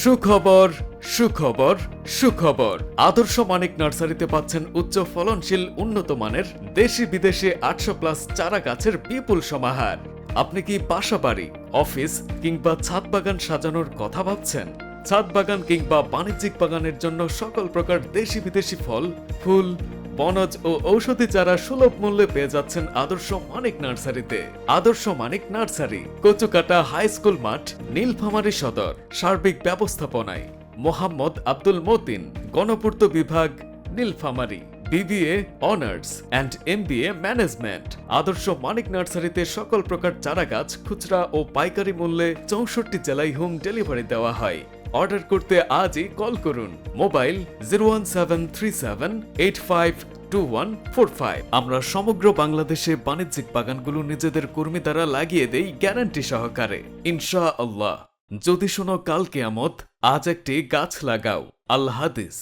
সুখবর সুখবর সুখবর আদর্শ মানিক নার্সারিতে পাচ্ছেন উচ্চ ফলনশীল উন্নত মানের দেশি বিদেশি 800+ চারা গাছের বিপুল সমাহার। আপনি কি বাসাবাড়ি, অফিস কিংবা ছাদ বাগান সাজানোর কথা ভাবছেন? ছাদ বাগান কিংবা বাণিজ্যিক বাগানের জন্য সকল প্রকার দেশি বিদেশি ফল, ফুল, বনজ ও ঔষধি চারা সুলভ মূল্যে পেয়ে যাচ্ছেন আদর্শ মানিক নার্সারিতে। আদর্শ মানিক নার্সারি, কচুকাটা হাই স্কুল মাঠ, নীলফামারী সদর। সার্বিক ব্যবস্থাপনায় মোহাম্মদ আব্দুল মতিন, গণপূর্ত বিভাগ, Nilphamari. BBA honours and MBA management. আদর্শ মানিক নার্সারিতে সকল প্রকার চারা গাছ খুচরা ও পাইকারি মূল্যে 64 জেলায় হোম ডেলিভারি দেওয়া হয়। অর্ডার করতে আজই কল করুন। মোবাইল 01737852145। আমরা সমগ্র বাংলাদেশে বাণিজ্যিক বাগানগুলো নিজেদের কর্মী দ্বারা লাগিয়ে দেই গ্যারান্টি সহকারে, ইনশাআল্লাহ। যদি শোনো কাল কিয়ামত, আজ একটি গাছ লাগাও। আল হাদিস।